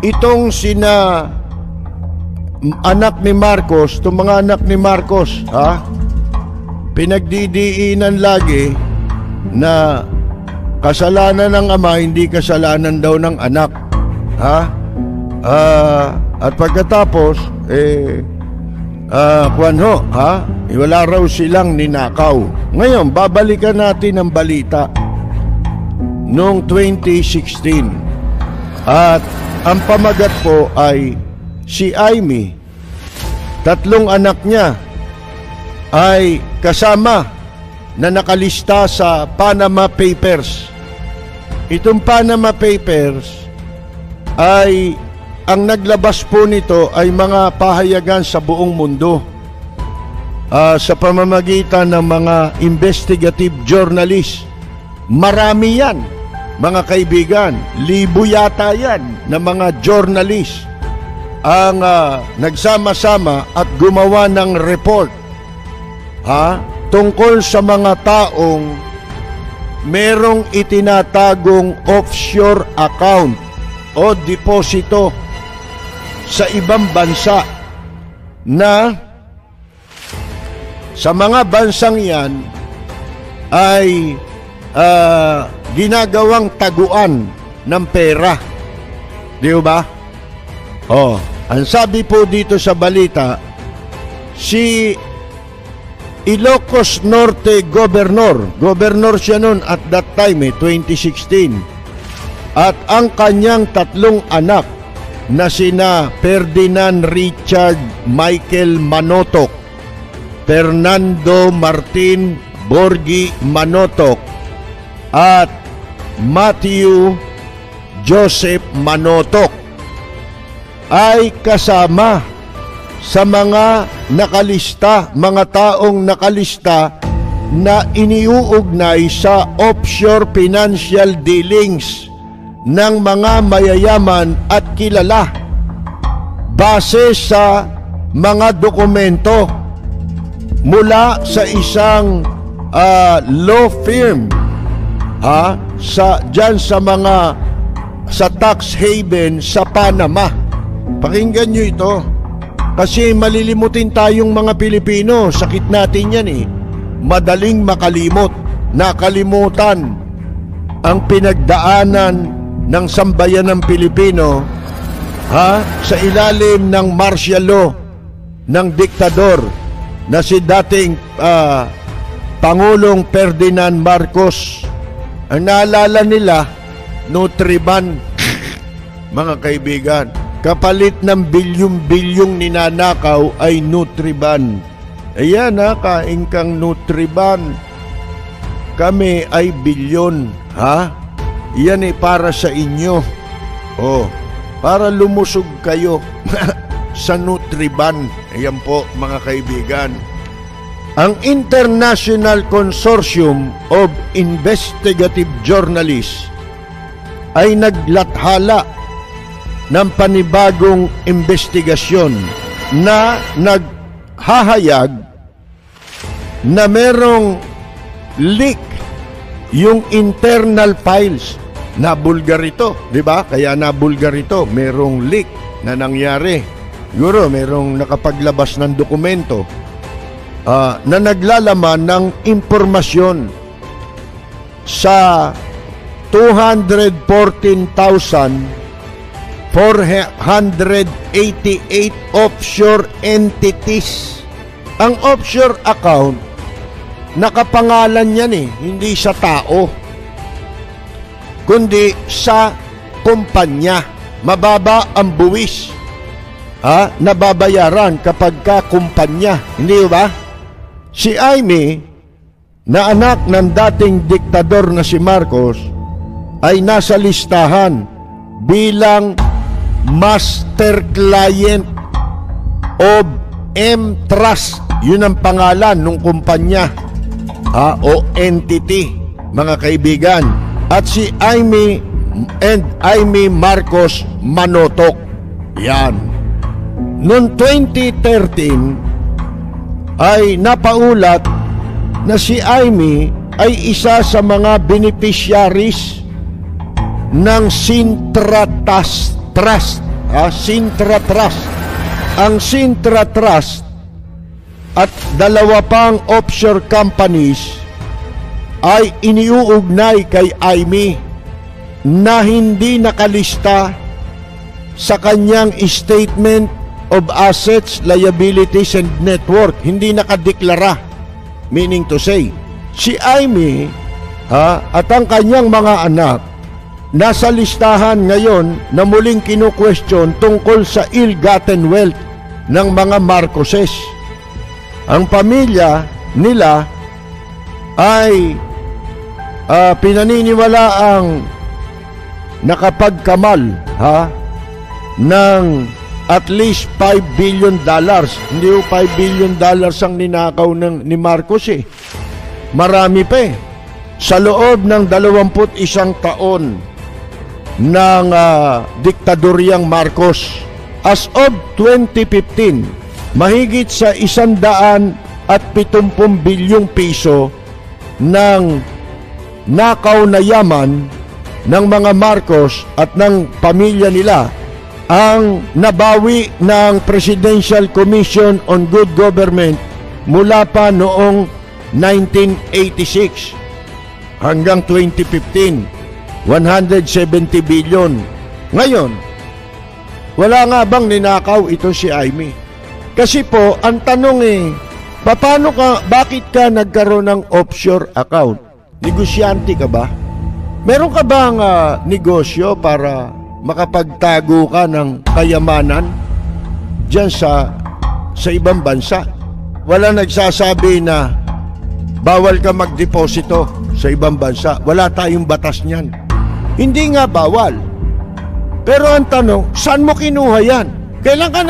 itong anak ni Marcos, itong mga anak ni Marcos, pinagdidiinan lagi na kasalanan ng ama, hindi kasalanan daw ng anak. At pagkatapos, wala raw silang ninakaw. Ngayon, babalikan natin ang balita noong 2016. At ang pamagat po ay si Amy, 3 anak niya ay kasama na nakalista sa Panama Papers. Itong Panama Papers ay ang naglabas po nito ay mga pahayagan sa buong mundo sa pamamagitan ng mga investigative journalists. Marami yan, mga kaibigan, 1,000 yata yan na mga journalists ang nagsama-sama at gumawa ng report tungkol sa mga taong merong itinatagong offshore account o deposito sa ibang bansa, na sa mga bansang yan ay ginagawang taguan ng pera. Di ba? Ang sabi po dito sa balita, si Ilocos Norte Governor siya noon at that time, 2016. At ang kanyang 3 anak na sina Ferdinand Richard Michael Manotoc, Fernando Martin Borgi Manotoc, at Matthew Joseph Manotoc ay kasama sa mga nakalista, mga taong nakalista na iniuugnay sa offshore financial dealings ng mga mayayaman at kilala base sa mga dokumento mula sa isang law firm dyan sa tax haven sa Panama. Pakinggan nyo ito kasi malilimutin tayong mga Pilipino. Sakit natin yan madaling makalimot, nakalimutan ang pinagdaanan ng sambayanang Pilipino sa ilalim ng martial law ng diktador na si dating Pangulong Ferdinand Marcos. Ang naalala nila, Nutriban. Mga kaibigan, kapalit ng bilyong-bilyong ninanakaw ay Nutriban. Ayan kain kang Nutriban. Kami ay bilyon. Yan para sa inyo. Para lumusog kayo sa Nutriban. Ayan po, mga kaibigan. Ang International Consortium of Investigative Journalists ay naglathala ng panibagong investigasyon na naghahayag na merong leak yung internal files. Nabulgar ito, di ba? Kaya nabulgar ito, merong leak na nangyari. Siguro merong nakapaglabas ng dokumento na naglalaman ng impormasyon sa 214,488 offshore entities. Ang offshore account, nakapangalan yan hindi sa tao, kundi sa kumpanya. Mababa ang buwis nababayaran kapag kumpanya. Hindi ba? Si Amy, na anak ng dating diktador na si Marcos, ay nasa listahan bilang master client of M-Trust. Yun ang pangalan ng kumpanya o entity, mga kaibigan. At si Amy Marcos Manotoc. Yan. Noong 2013 ay napaulat na si Amy ay isa sa mga beneficiaries ng Sintra Trust Sintra Trust. Ang Sintra Trust at dalawa pang offshore companies ay iniuugnay kay Aimee na hindi nakalista sa kanyang Statement of Assets, Liabilities and Net Worth. Hindi nakadeklara. Meaning to say, si Aimee at ang kanyang mga anak nasa listahan ngayon na muling kinu-question tungkol sa ill-gotten wealth ng mga Marcoses. Ang pamilya nila ay pinaniniwala ang nakapagkamal ng at least $5 billion. Hindi po $5 billion ang ninakaw ni Marcos Marami pa Sa loob ng 21 taon ng diktadoryang Marcos, as of 2015, mahigit sa 170 bilyong piso ng nakaw na yaman ng mga Marcos at ng pamilya nila ang nabawi ng Presidential Commission on Good Government mula pa noong 1986 hanggang 2015, 170 billion. Ngayon, wala nga bang ninakaw ito si Aimee? Kasi po, ang tanong bakit ka nagkaroon ng offshore account? Negosyante ka ba? Meron ka bang negosyo para makapagtago ka ng kayamanan dyan sa ibang bansa? Wala nagsasabi na bawal ka magdeposito sa ibang bansa. Wala tayong batas niyan. Hindi nga bawal. Pero ang tanong, saan mo kinuha yan? Kailan ka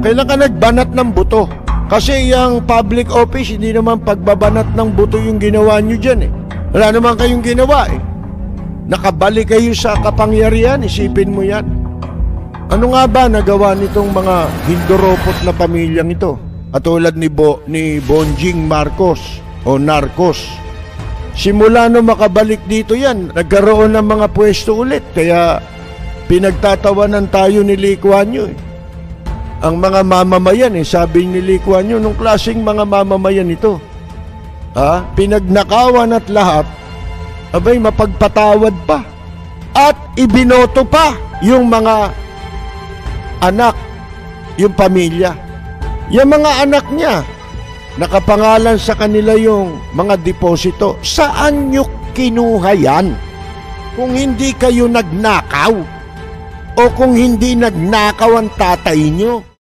kailan ka nagbanat ng buto? Kasi yung public office, hindi naman pagbabanat ng buto yung ginawa nyo dyan Wala naman kayong ginawa Nakabalik kayo sa kapangyarihan, isipin mo yan. Ano nga ba nagawa nitong mga hinduropot na pamilyang ito? Katulad ni Bonjing Marcos o Narcos. Simula nung makabalik dito yan, nagkaroon ng mga pwesto ulit. Kaya pinagtatawanan tayo ni Lee Kuan Yew Ang mga mamamayan sabi ni Lee Kuan Yew, nung klaseng mga mamamayan ito. Pinagnakawan at lahat, abay mapagpatawad pa. At ibinoto pa yung mga anak, yung pamilya. Yung mga anak niya, nakapangalan sa kanila yung mga deposito. Saan nyo kinuha yan? Kung hindi kayo nagnakaw o kung hindi nagnakaw ang tatay nyo.